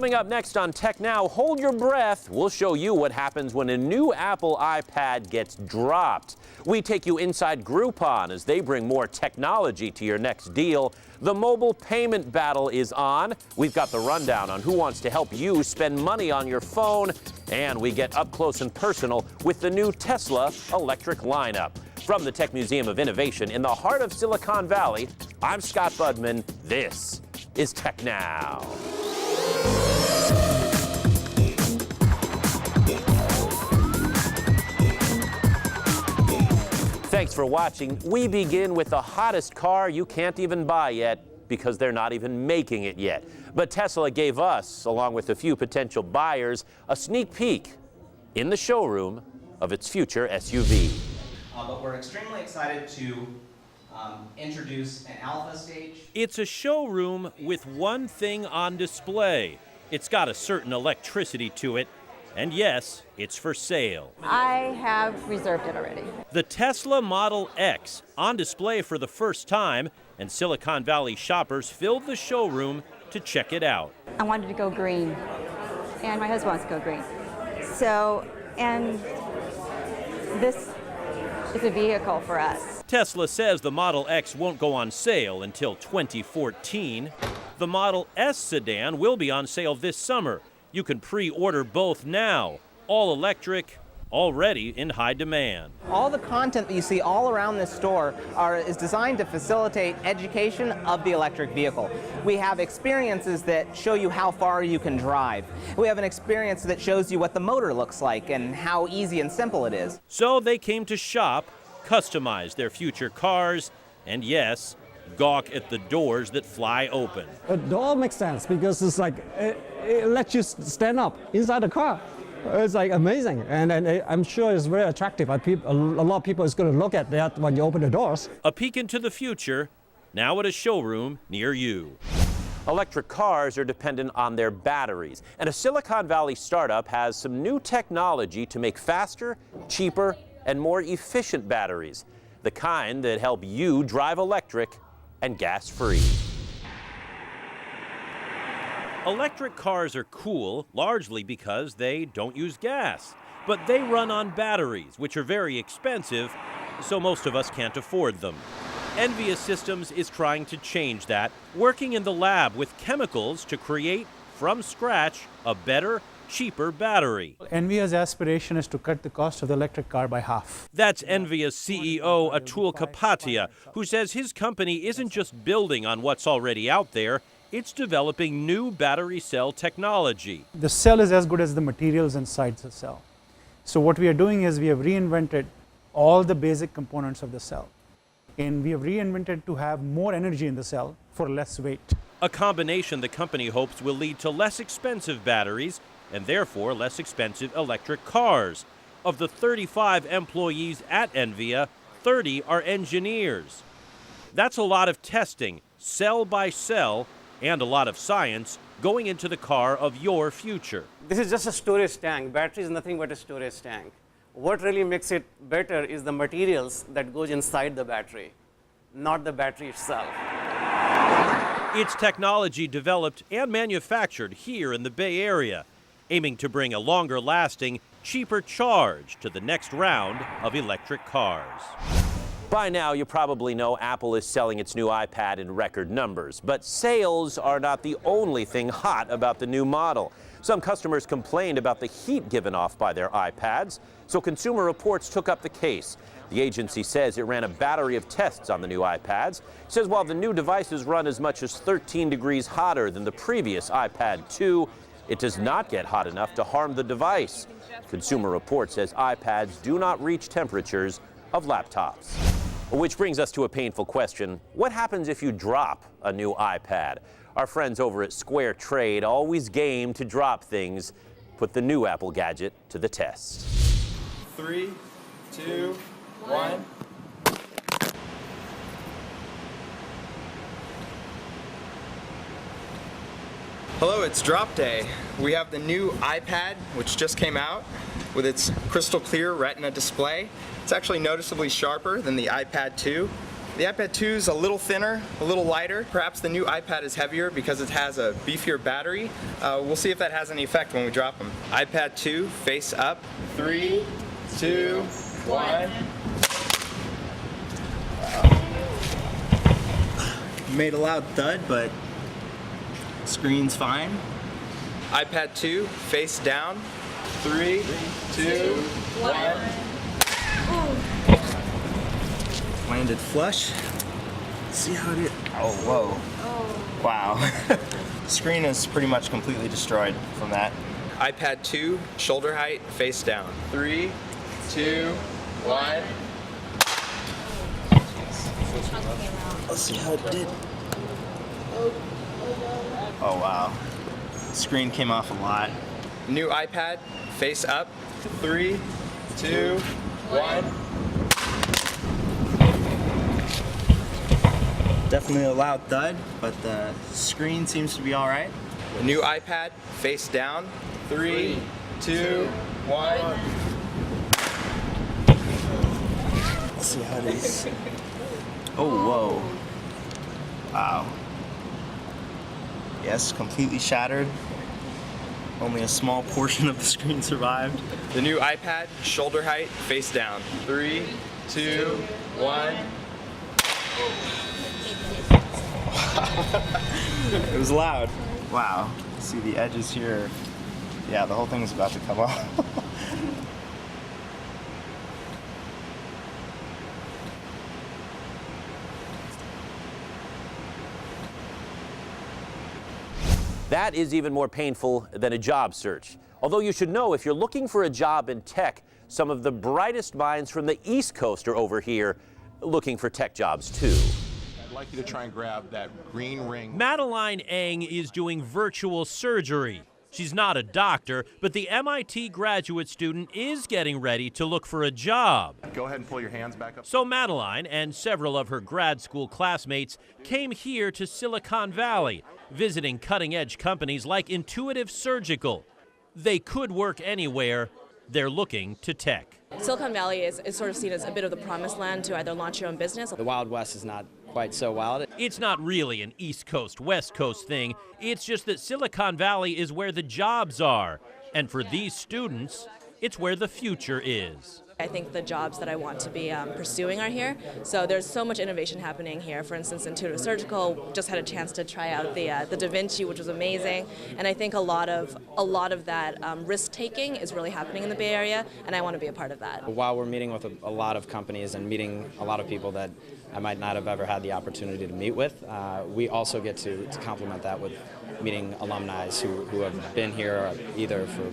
Coming up next on Tech Now, hold your breath. We'll show you what happens when a new Apple iPad gets dropped. We take you inside Groupon as they bring more technology to your next deal. The mobile payment battle is on. We've got the rundown on who wants to help you spend money on your phone. And we get up close and personal with the new Tesla electric lineup. From the Tech Museum of Innovation in the heart of Silicon Valley, I'm Scott Budman. This is Tech Now. Thanks for watching. We begin with the hottest car you can't even buy yet because they're not even making it yet. But Tesla gave us, along with a few potential buyers, a sneak peek in the showroom of its future SUV. But we're extremely excited to introduce an alpha stage. It's a showroom with one thing on display. It's got a certain electricity to it, and yes, it's for sale. I have reserved it already. The Tesla Model X, on display for the first time, and Silicon Valley shoppers filled the showroom to check it out. I wanted to go green, and my husband wants to go green. So, and this is a vehicle for us. Tesla says the Model X won't go on sale until 2014. The Model S sedan will be on sale this summer. You can pre-order both now. All electric, already in high demand. All the content that you see all around this store is designed to facilitate education of the electric vehicle. We have experiences that show you how far you can drive. We have an experience that shows you what the motor looks like and how easy and simple it is. So they came to shop, customize their future cars, and yes, gawk at the doors that fly open. It all makes sense because it's like it lets you stand up inside the car. It's like amazing, and I'm sure it's very attractive. A lot of people is going to look at that when you open the doors. A peek into the future, now at a showroom near you. Electric cars are dependent on their batteries, and a Silicon Valley startup has some new technology to make faster, cheaper, and more efficient batteries, the kind that help you drive electric and gas-free. Electric cars are cool, largely because they don't use gas. But they run on batteries, which are very expensive, so most of us can't afford them. Envious Systems is trying to change that, working in the lab with chemicals to create, from scratch, a better, cheaper battery. Envia's aspiration is to cut the cost of the electric car by half. That's Envia's CEO, Atul Kapatia, who says his company isn't just building on what's already out there, it's developing new battery cell technology. The cell is as good as the materials inside the cell. So what we are doing is we have reinvented all the basic components of the cell. And we have reinvented to have more energy in the cell for less weight. A combination the company hopes will lead to less expensive batteries and therefore less expensive electric cars. Of the 35 employees at Envia, 30 are engineers. That's a lot of testing, cell by cell, and a lot of science going into the car of your future. This is just a storage tank. Battery is nothing but a storage tank. What really makes it better is the materials that goes inside the battery, not the battery itself. It's technology developed and manufactured here in the Bay Area, aiming to bring a longer-lasting, cheaper charge to the next round of electric cars. By now, you probably know Apple is selling its new iPad in record numbers, but sales are not the only thing hot about the new model. Some customers complained about the heat given off by their iPads, so Consumer Reports took up the case. The agency says it ran a battery of tests on the new iPads. It says while the new devices run as much as 13 degrees hotter than the previous iPad 2, it does not get hot enough to harm the device. Consumer Reports says iPads do not reach temperatures of laptops. Which brings us to a painful question. What happens if you drop a new iPad? Our friends over at Square Trade, always game to drop things, put the new Apple gadget to the test. 3, 2, 1. Hello, it's drop day. We have the new iPad, which just came out with its crystal clear Retina display. It's actually noticeably sharper than the iPad 2. The iPad 2 is a little thinner, a little lighter. Perhaps the new iPad is heavier because it has a beefier battery. We'll see if that has any effect when we drop them. iPad 2, face up. 3, 2, 1. Made a loud thud, but screen's fine. iPad 2, face down. 3, 2, 1. Landed flush. See how it is. Oh, whoa. Wow. Screen is pretty much completely destroyed from that. iPad 2, shoulder height, face down. 3, 2, 1. Let's see how it did. Oh, wow. Screen came off a lot. New iPad, face up. 3, 2, 1. Definitely a loud thud, but the screen seems to be all right. The new iPad, face down. 3, 2, 1. Let's see how it is. Oh, whoa. Wow. Yes, completely shattered. Only a small portion of the screen survived. The new iPad, shoulder height, face down. 3, 2, 1. It was loud. Wow. See the edges here. Yeah, the whole thing is about to come off. That is even more painful than a job search. Although you should know, if you're looking for a job in tech, some of the brightest minds from the East Coast are over here looking for tech jobs too. I'd like you to try and grab that green ring. Madeline Eng is doing virtual surgery. She's not a doctor, but the MIT graduate student is getting ready to look for a job. Go ahead and pull your hands back up. So Madeline and several of her grad school classmates came here to Silicon Valley, visiting cutting-edge companies like Intuitive Surgical. They could work anywhere. They're looking to tech. Silicon Valley is sort of seen as a bit of the promised land to either launch your own business. The Wild West is not quite so wild. It's not really an East Coast, West Coast thing. It's just that Silicon Valley is where the jobs are. And for these students, it's where the future is. I think the jobs that I want to be pursuing are here. So there's so much innovation happening here. For instance, Intuitive Surgical just had a chance to try out the Da Vinci, which was amazing. And I think a lot of that risk taking is really happening in the Bay Area, and I want to be a part of that. While we're meeting with a lot of companies and meeting a lot of people that I might not have ever had the opportunity to meet with, we also get to complement that with meeting alumni who have been here either for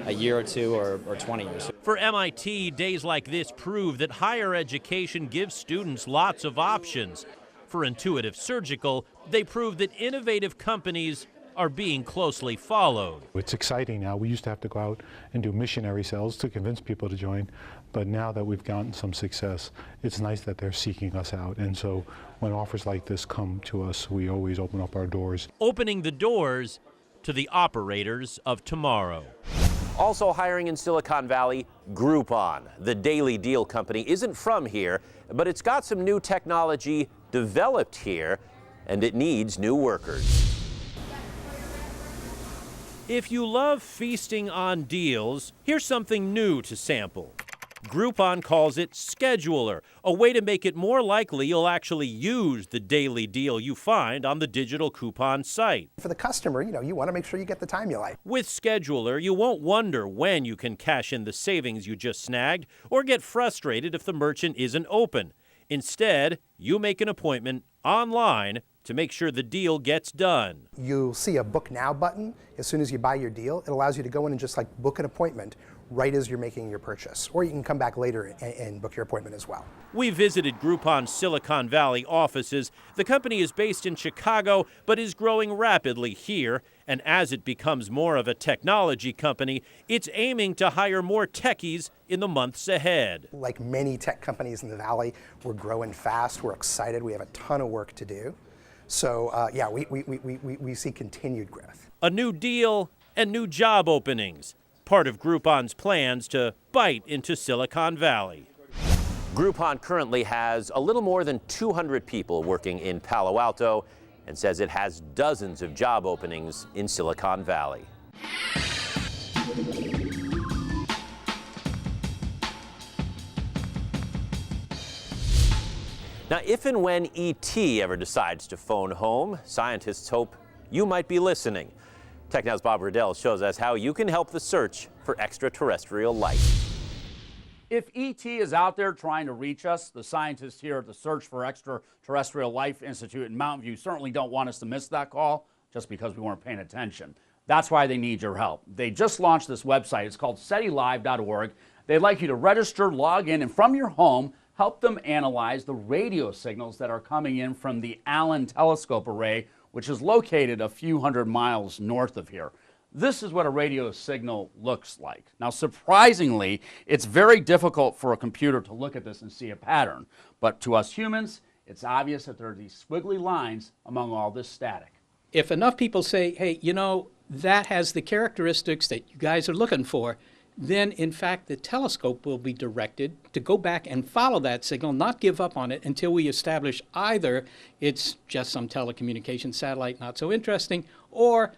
a year or two or 20 years. For MIT, days like this prove that higher education gives students lots of options. For Intuitive Surgical, they prove that innovative companies are being closely followed. It's exciting now. We used to have to go out and do missionary sales to convince people to join, but now that we've gotten some success, it's nice that they're seeking us out. And so when offers like this come to us, we always open up our doors. Opening the doors to the operators of tomorrow. Also hiring in Silicon Valley, Groupon. The daily deal company isn't from here, but it's got some new technology developed here, and it needs new workers. If you love feasting on deals, here's something new to sample. Groupon calls it Scheduler, a way to make it more likely you'll actually use the daily deal you find on the digital coupon site. For the customer, you want to make sure you get the time you like. With Scheduler, you won't wonder when you can cash in the savings you just snagged or get frustrated if the merchant isn't open. Instead, you make an appointment online to make sure the deal gets done. You'll see a Book Now button as soon as you buy your deal. It allows you to go in and just book an appointment right as you're making your purchase. Or you can come back later and book your appointment as well. We visited Groupon's Silicon Valley offices. The company is based in Chicago, but is growing rapidly here. And as it becomes more of a technology company, it's aiming to hire more techies in the months ahead. Like many tech companies in the Valley, we're growing fast. We're excited. We have a ton of work to do. So yeah, we see continued growth. A new deal and new job openings, part of Groupon's plans to bite into Silicon Valley. Groupon currently has a little more than 200 people working in Palo Alto and says it has dozens of job openings in Silicon Valley. Now, if and when E.T. ever decides to phone home, scientists hope you might be listening. TechNow's Bob Riddell shows us how you can help the search for extraterrestrial life. If E.T. is out there trying to reach us, the scientists here at the Search for Extraterrestrial Life Institute in Mountain View certainly don't want us to miss that call just because we weren't paying attention. That's why they need your help. They just launched this website. It's called SETILive.org. They'd like you to register, log in, and from your home, help them analyze the radio signals that are coming in from the Allen Telescope Array, which is located a few hundred miles north of here. This is what a radio signal looks like. Now, surprisingly, it's very difficult for a computer to look at this and see a pattern. But to us humans, it's obvious that there are these squiggly lines among all this static. If enough people say, hey, you know, that has the characteristics that you guys are looking for, then in fact the telescope will be directed to go back and follow that signal, not give up on it until we establish either it's just some telecommunications satellite not so interesting, or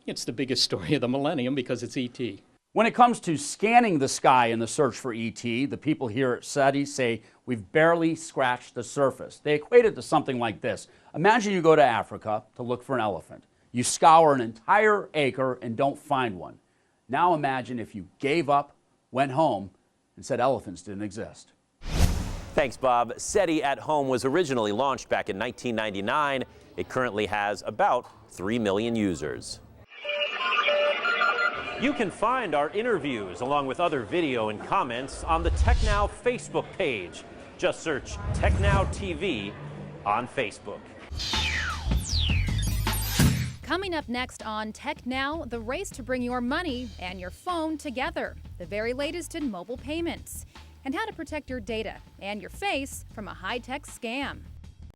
it's the biggest story of the millennium because it's E.T. When it comes to scanning the sky in the search for E.T., the people here at SETI say we've barely scratched the surface. They equate it to something like this. Imagine you go to Africa to look for an elephant. You scour an entire acre and don't find one. Now imagine if you gave up, went home, and said elephants didn't exist. Thanks, Bob. SETI at Home was originally launched back in 1999. It currently has about 3 million users. You can find our interviews along with other video and comments on the TechNow Facebook page. Just search TechNow TV on Facebook. Coming up next on Tech Now, the race to bring your money and your phone together, the very latest in mobile payments, and how to protect your data and your face from a high-tech scam.